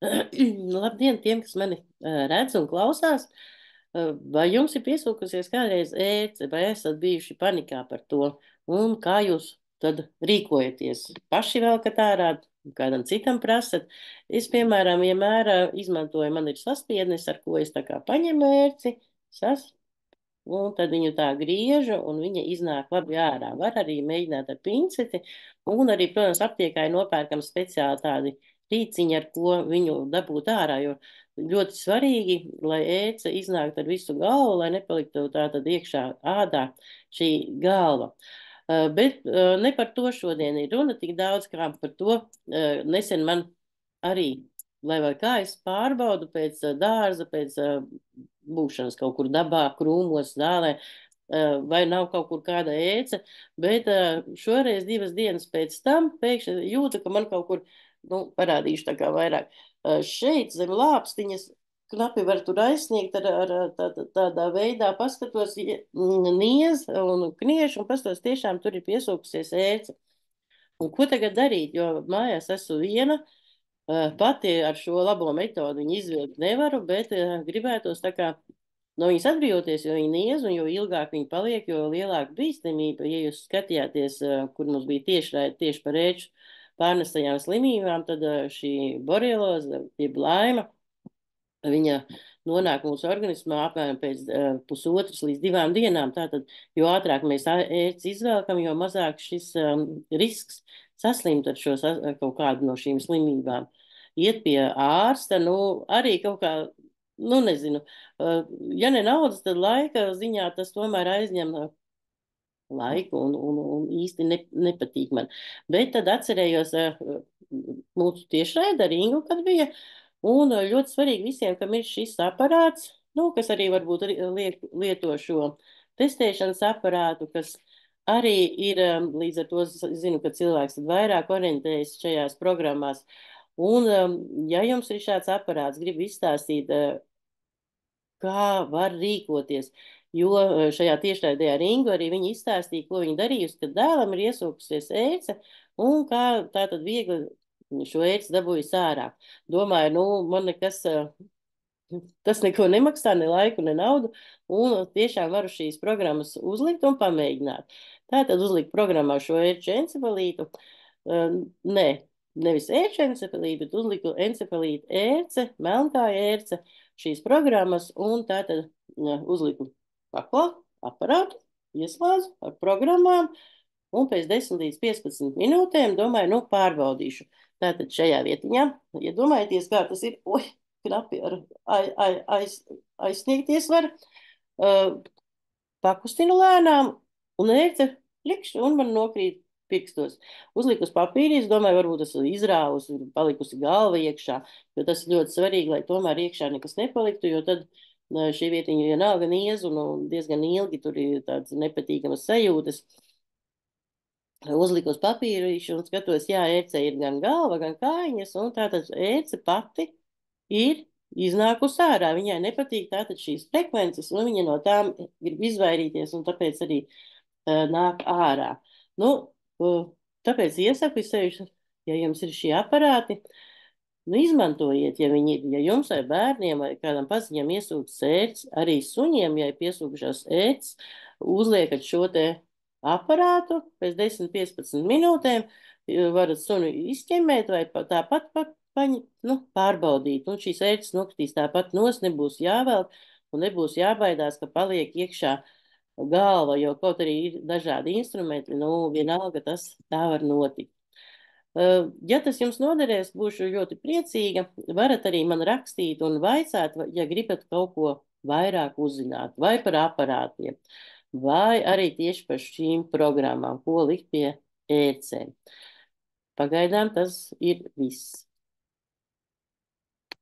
Labdien tiem, kas mani redz un klausās. Vai jums ir piesūkusies kādreiz ēce, vai esat bijuši panikā par to? Un kā jūs tad rīkojaties? Paši velkat ārā, kādam citam prasat? Es, piemēram, vienmēr izmantoju, man ir saspiednis, ar ko es tā kā paņemu ērci, un tad viņu tā griežu, un viņa iznāk labi ārā. Var arī mēģināt ar pinceti, un arī, protams, aptiekā ir nopērkam speciāli tādi rīciņi, ar ko viņu dabūt ārā, jo ļoti svarīgi, lai ēce iznāktu ar visu galvu, lai nepaliktu tā tad iekšā ādā šī galva. Bet ne par to šodien ir runa tik daudz, kā par to nesen man arī, lai vai kā es pārbaudu pēc dārza, pēc būšanas kaut kur dabā, krūmos, zālē, vai nav kaut kur kāda ēce, bet šoreiz 2 dienas pēc tam pēkšņi jūtu, ka man kaut kur, nu, parādīšu tā kā vairāk, šeit zem lāpstiņas knapi var tur aizsniegt tādā veidā, paskatos niez un kniešu un paskatos, tiešām tur ir piesūkusies ēce. Un ko tagad darīt, jo mājās esmu viena, pati ar šo labo metodu viņu izvilkt nevaru, bet gribētos tā kā no viņas atbrīvoties, jo viņi niez, un jo ilgāk viņi paliek, jo lielāka bīstamība. Ja jūs skatījāties, kur mums bija tiešraide tieši par ēču pārnestajām slimībām, tad šī borelioze, jeb laima, viņa nonāk mūsu organismā apmēram pēc pusotras līdz 2 dienām. Tātad, jo ātrāk mēs ērci izvelkam, jo mazāk šis risks saslimt ar šo kaut kādu no šīm slimībām. Iet pie ārsta, nu, arī kaut kā, nu, nezinu, ja ne naudas, tad laika ziņā tas tomēr aizņem laiku un īsti nepatīk man. Bet tad atcerējos mūsu tiešraidi ar Ingu, kad bija, un ļoti svarīgi visiem, kam ir šis aparāts, nu, kas arī varbūt lieto šo testēšanas aparātu, kas arī ir, līdz ar to zinu, ka cilvēks tad vairāk orientējas šajās programmās. Un, ja jums ir šāds aparāts, gribu izstāstīt, kā var rīkoties. Jo šajā tiešraidē ar Ingu arī viņa izstāstīja, ko viņa darījusi, kad dēlam ir iesūkusies ēce un kā tā tad viegli šo ēci dabūjas ārā. Domāju, nu, man nekas, tas neko nemaksā, ne laiku, ne naudu, un tiešām varu šīs programmas uzlikt un pamēģināt. Tātad uzlikt programmā šo ērču encefalītu. Nē, nevis ērču encefalītu, bet uzliku encefalītu ērce, melnkāja ērce, šīs programmas, un tātad uzliku kaklā aparātu, ieslēdzu ar programmām, un pēc 10 līdz 15 minūtēm domāju, nu, pārbaudīšu. Tātad šajā vietiņā, iedomājieties, kā tas ir, knapi ar aizsniegties var, pakustinu lēnām, un ērce plikšķi, un man nokrīt pirkstos. Uzliku uz papīri, es domāju, varbūt tas izrāvus, palikusi galva iekšā, jo tas ir ļoti svarīgi, lai tomēr iekšā nekas nepaliktu, jo tad šī vietiņa vienalga niez un diezgan ilgi tur ir tādas nepatīkamas sajūtas. Uzliku uz papīrīšu un skatos, jā, ērce ir gan galva, gan kājiņas, un tātad ērce pati ir iznākusi ārā. Viņai nepatīk tātad šīs frekvences, un viņa no tām grib izvairīties, un tāpēc arī nāk ārā. Nu, tāpēc iesaku sevišķi, ja jums ir šie aparāti, nu, izmantojiet, ja viņi ir, ja jums vai bērniem vai kādam paziņam iesūtas ēts, arī suņiem, ja ir piesūkušās ēts, uzliekat šo te aparātu pēc 10-15 minūtēm, varat sunu izķemmēt vai tāpat nu, pārbaudīt, un šīs ētas nokritīs tāpat nos, nebūs jāvelk un nebūs jābaidās, ka paliek iekšā galva, jo kaut arī ir dažādi instrumenti, nu, vienalga tas tā var notikt. Ja tas jums noderēs, būšu ļoti priecīga. Varat arī man rakstīt un vaicāt, ja gribat kaut ko vairāk uzzināt, vai par aparātiem, vai arī tieši par šīm programmām, ko likt pie ērcēm. Pagaidām tas ir viss.